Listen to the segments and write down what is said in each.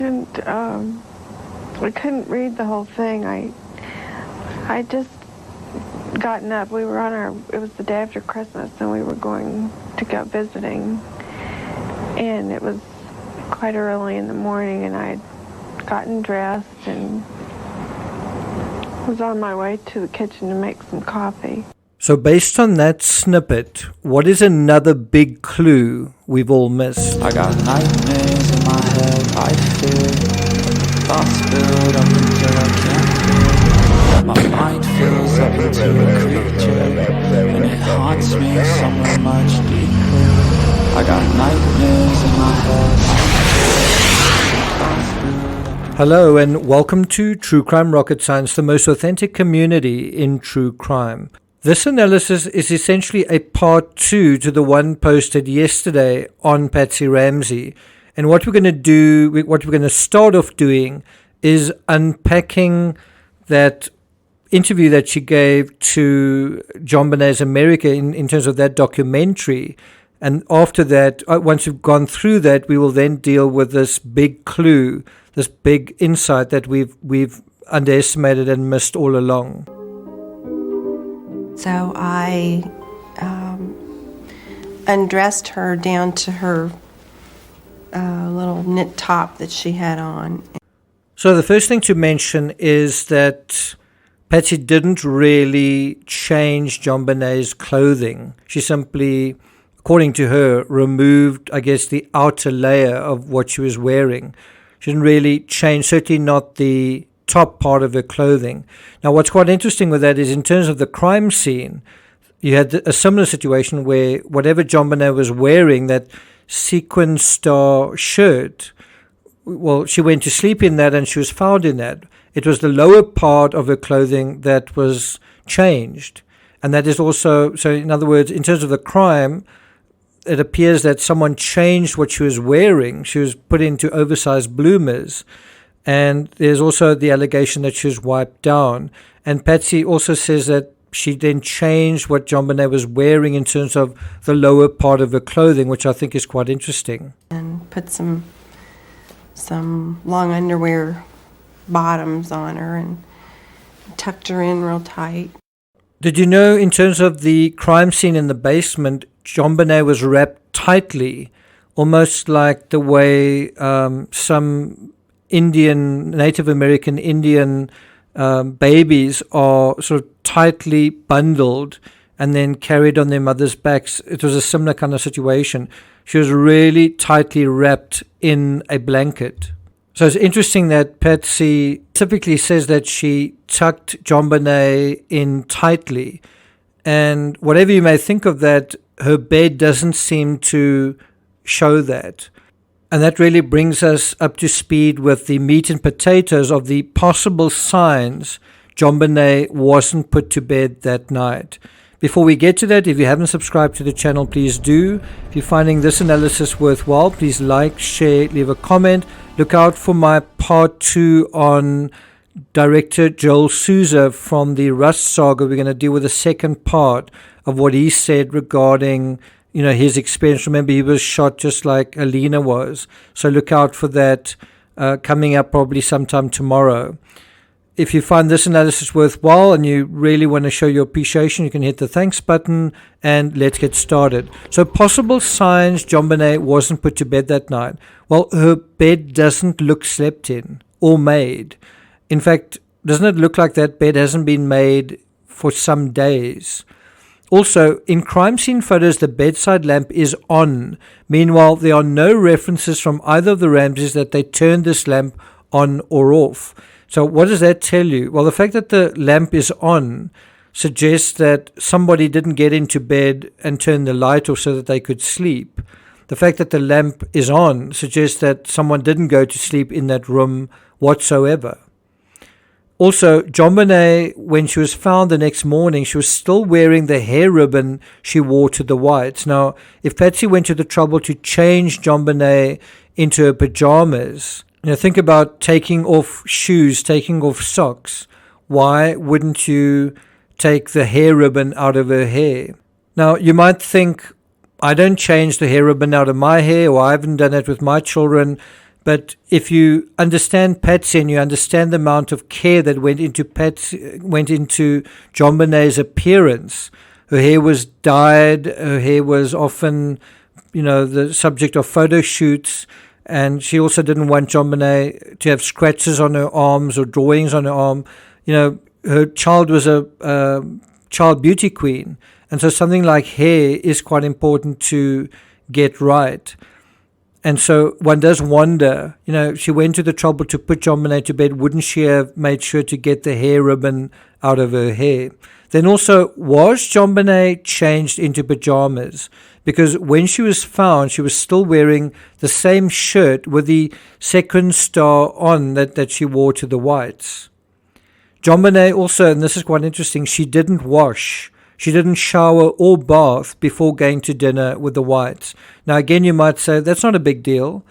And I couldn't read the whole thing. I just gotten up. We were it was the day after Christmas, and we were going to go visiting. And it was quite early in the morning, and I'd gotten dressed and was on my way to the kitchen to make some coffee. So based on that snippet, what is another big clue we've all missed? I got nightmares in my head, I fear. Thoughts build up until I can't feel. My mind fills up into a creature, and it haunts me somewhere much deeper. I got nightmares in my head, I fear. Hello and welcome to True Crime Rocket Science, the most authentic community in true crime. This analysis is essentially a part 2 to the one posted yesterday on Patsy Ramsey. And what we're going to start off doing is unpacking that interview that she gave to JonBenet's America in terms of that documentary. And after that, once we've gone through that, we will then deal with this big clue, this big insight that we've underestimated and missed all along. So I undressed her down to her little knit top that she had on. So the first thing to mention is that Patsy didn't really change JonBenet's clothing. She simply, according to her, removed, I guess, the outer layer of what she was wearing. She didn't really change, certainly not the top part of her clothing. Now, what's quite interesting with that is in terms of the crime scene, you had a similar situation where whatever JonBenet was wearing, that sequin star shirt, well, she went to sleep in that and she was found in that. It was the lower part of her clothing that was changed. And that is also, so in other words, in terms of the crime, it appears that someone changed what she was wearing. She was put into oversized bloomers. And there's also the allegation that she was wiped down. And Patsy also says that she then changed what JonBenet was wearing in terms of the lower part of her clothing, which I think is quite interesting. And put some long underwear bottoms on her and tucked her in real tight. Did you know in terms of the crime scene in the basement, JonBenet was wrapped tightly, almost like the way some Native American Indian babies are sort of tightly bundled and then carried on their mother's backs. It was a similar kind of situation. She was really tightly wrapped in a blanket. So it's interesting that Patsy typically says that she tucked JonBenet in tightly. And whatever you may think of that, her bed doesn't seem to show that. And that really brings us up to speed with the meat and potatoes of the possible signs JonBenet wasn't put to bed that night. Before we get to that, if you haven't subscribed to the channel, please do. If you're finding this analysis worthwhile, please like, share, leave a comment. Look out for my part 2 on director Joel Souza from the Rust Saga. We're going to deal with the second part of what he said regarding his experience. Remember, he was shot just like Alina was. So look out for that coming up probably sometime tomorrow. If you find this analysis worthwhile and you really want to show your appreciation, you can hit the thanks button and let's get started. So possible signs JonBenet wasn't put to bed that night. Well, her bed doesn't look slept in or made. In fact, doesn't it look like that bed hasn't been made for some days? Also, in crime scene photos, the bedside lamp is on. Meanwhile, there are no references from either of the Ramseys that they turned this lamp on or off. So what does that tell you? Well, the fact that the lamp is on suggests that somebody didn't get into bed and turn the light off so that they could sleep. The fact that the lamp is on suggests that someone didn't go to sleep in that room whatsoever. Also, JonBenet, when she was found the next morning, she was still wearing the hair ribbon she wore to the whites. Now, if Patsy went to the trouble to change JonBenet into her pajamas, think about taking off shoes, taking off socks. Why wouldn't you take the hair ribbon out of her hair? Now, you might think, I don't change the hair ribbon out of my hair, or I haven't done it with my children. But if you understand Patsy and you understand the amount of care that went into JonBenet's appearance, her hair was dyed, her hair was often, the subject of photo shoots, and she also didn't want JonBenet to have scratches on her arms or drawings on her arm. Her child was a child beauty queen, and so something like hair is quite important to get right. And so one does wonder, she went to the trouble to put JonBenet to bed. Wouldn't she have made sure to get the hair ribbon out of her hair? Then also, was JonBenet changed into pajamas? Because when she was found, she was still wearing the same shirt with the second star on that she wore to the whites. JonBenet also, and this is quite interesting, she didn't wash. She didn't shower or bath before going to dinner with the whites. Now, again, you might say that's not a big deal.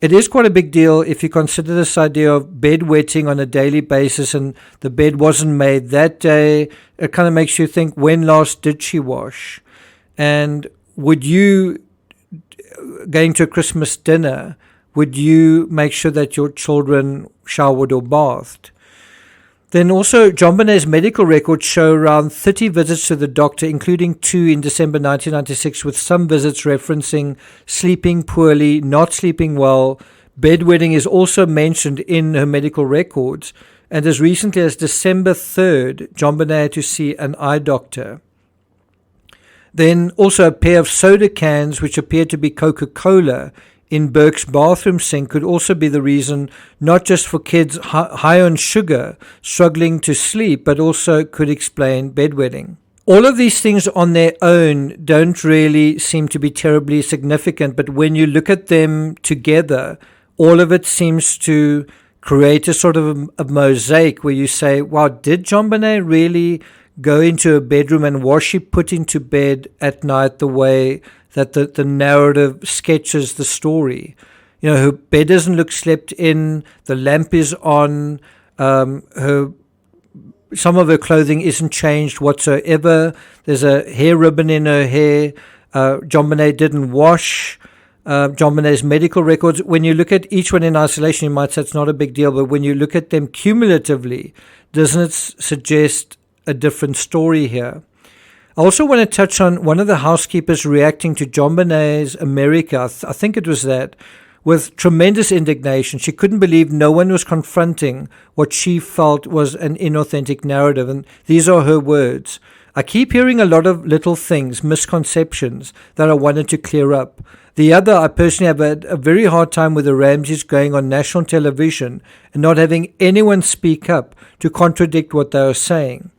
It is quite a big deal if you consider this idea of bedwetting on a daily basis and the bed wasn't made that day. It kind of makes you think, when last did she wash? And would you, going to a Christmas dinner, would you make sure that your children showered or bathed? Then also, JonBenet's medical records show around 30 visits to the doctor, including 2 in December 1996, with some visits referencing sleeping poorly, not sleeping well. Bedwetting is also mentioned in her medical records. And as recently as December 3rd, JonBenet had to see an eye doctor. Then also a pair of soda cans, which appeared to be Coca-Cola, in Burke's bathroom sink could also be the reason, not just for kids high on sugar struggling to sleep, but also could explain bedwetting. All of these things on their own don't really seem to be terribly significant, but when you look at them together, all of it seems to create a sort of a mosaic where you say, wow, did JonBenet really go into a bedroom and was she put into bed at night the way that the narrative sketches the story? Her bed doesn't look slept in, the lamp is on, some of her clothing isn't changed whatsoever, there's a hair ribbon in her hair, JonBenet didn't wash. JonBenet's medical records, when you look at each one in isolation, you might say it's not a big deal, but when you look at them cumulatively, doesn't it suggest a different story here? I also want to touch on one of the housekeepers reacting to JonBenet's America, I think it was that, with tremendous indignation. She couldn't believe no one was confronting what she felt was an inauthentic narrative, and these are her words. I keep hearing a lot of little things, misconceptions, that I wanted to clear up. The other, I personally have had a very hard time with the Ramseys going on national television and not having anyone speak up to contradict what they are saying.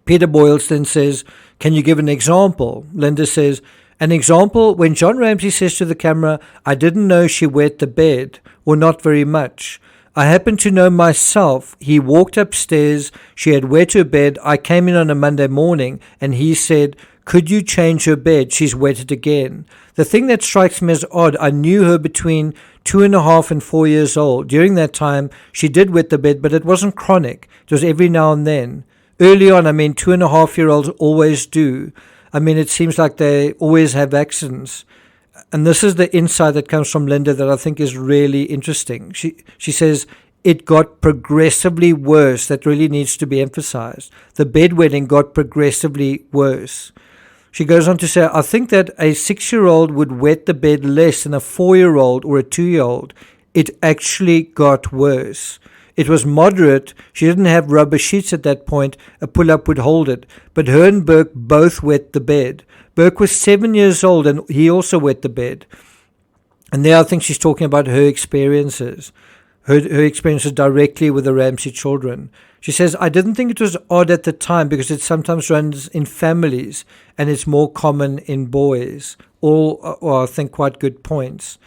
Peter Boyles then says, can you give an example? Linda says, an example when John Ramsey says to the camera, I didn't know she wet the bed, or not very much. I happen to know myself. He walked upstairs, she had wet her bed, I came in on a Monday morning, and he said, could you change her bed? She's wet it again. The thing that strikes me as odd, I knew her between 2.5 and 4 years old. During that time, she did wet the bed, but it wasn't chronic. It was every now and then. Early on, 2.5-year-olds always do. It seems like they always have accidents. And this is the insight that comes from Linda that I think is really interesting. She says, it got progressively worse. That really needs to be emphasized. The bedwetting got progressively worse. She goes on to say, I think that a 6-year-old would wet the bed less than a 4-year-old or a 2-year-old. It actually got worse. It was moderate. She didn't have rubber sheets at that point. A pull-up would hold it. But her and Burke both wet the bed. Burke was 7 years old and he also wet the bed. And there I think she's talking about her experiences. Her experiences directly with the Ramsey children. She says, I didn't think it was odd at the time because it sometimes runs in families and it's more common in boys. All are, I think, quite good points.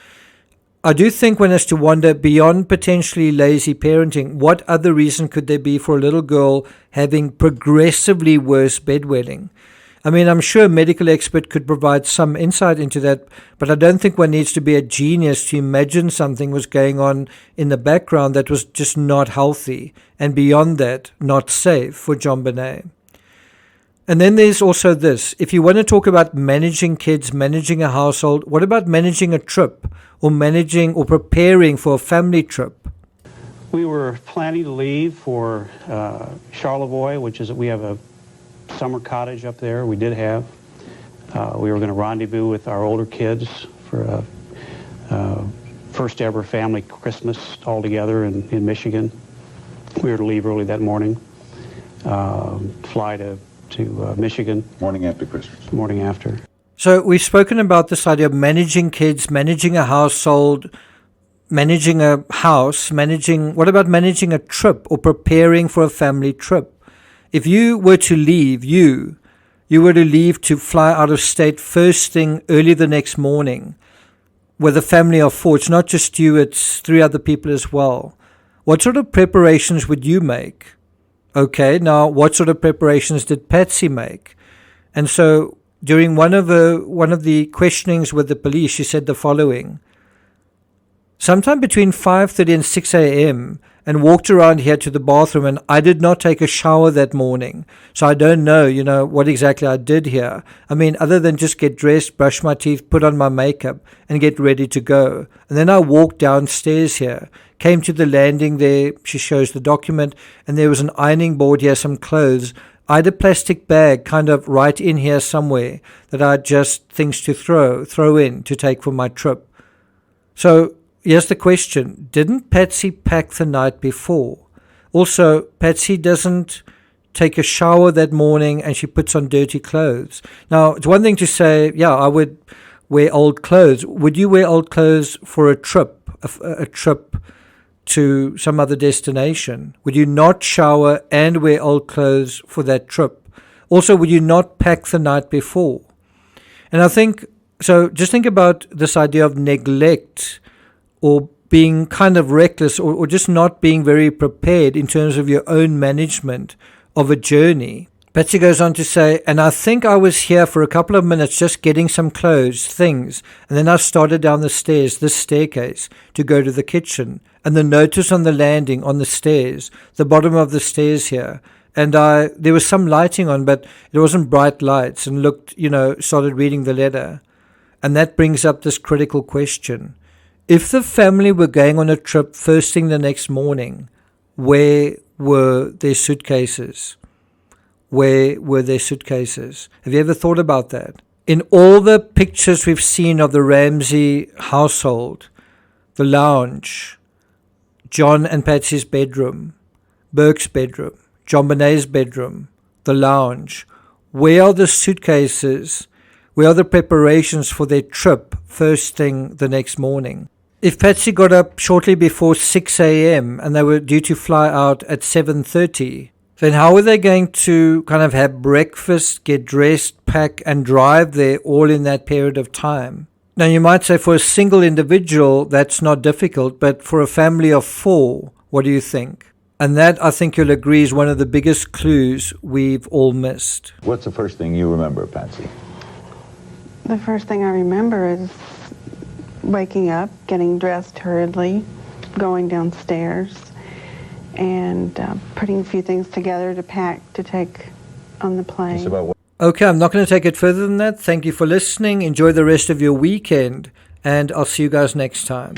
I do think one has to wonder, beyond potentially lazy parenting, what other reason could there be for a little girl having progressively worse bedwetting? I'm sure a medical expert could provide some insight into that, but I don't think one needs to be a genius to imagine something was going on in the background that was just not healthy, and beyond that, not safe for JonBenet. And then there's also this. If you want to talk about managing kids, managing a household, what about managing a trip or managing or preparing for a family trip? We were planning to leave for Charlevoix, which is, we have a summer cottage up there. We did have. We were going to rendezvous with our older kids for a first ever family Christmas all together in Michigan. We were to leave early that morning, fly to Michigan. Morning after Christmas. Morning after. So we've spoken about this idea of managing kids, managing a household, managing a house, what about managing a trip or preparing for a family trip? If you were to leave, you were to leave to fly out of state first thing early the next morning with a family of 4. It's not just you, it's 3 other people as well. What sort of preparations would you make? Okay, now what sort of preparations did Patsy make? And so during one of the questionings with the police, she said the following. Sometime between 5:30 and 6 a.m. and walked around here to the bathroom, and I did not take a shower that morning. So I don't know, what exactly I did here. I mean, other than just get dressed, brush my teeth, put on my makeup, and get ready to go. And then I walked downstairs here, came to the landing there. She shows the document, and there was an ironing board here, some clothes. I had a plastic bag kind of right in here somewhere that I had just things to throw in to take for my trip. So here's the question. Didn't Patsy pack the night before? Also, Patsy doesn't take a shower that morning and she puts on dirty clothes. Now, it's one thing to say, yeah, I would wear old clothes. Would you wear old clothes for a trip, a trip to some other destination? Would you not shower and wear old clothes for that trip? Also, would you not pack the night before? And I think, so just think about this idea of neglect or being kind of reckless or just not being very prepared in terms of your own management of a journey. Patsy goes on to say, and I think I was here for a couple of minutes just getting some clothes, things, and then I started down the stairs, this staircase, to go to the kitchen. And the notice on the landing on the stairs, the bottom of the stairs here, and there was some lighting on, but it wasn't bright lights, and started reading the letter. And that brings up this critical question. If the family were going on a trip first thing the next morning, where were their suitcases? Where were their suitcases? Have you ever thought about that? In all the pictures we've seen of the Ramsey household, the lounge, John and Patsy's bedroom, Burke's bedroom, JonBenet's bedroom, the lounge, where are the suitcases? Where are the preparations for their trip first thing the next morning? If Patsy got up shortly before 6 a.m. and they were due to fly out at 7:30, then how are they going to kind of have breakfast, get dressed, pack, and drive there all in that period of time? Now, you might say for a single individual, that's not difficult, but for a family of 4, what do you think? And that, I think you'll agree, is one of the biggest clues we've all missed. What's the first thing you remember, Patsy? The first thing I remember is waking up, getting dressed hurriedly, going downstairs, and putting a few things together to pack to take on the plane. Just about what? Okay, I'm not going to take it further than that. Thank you for listening. Enjoy the rest of your weekend, and I'll see you guys next time.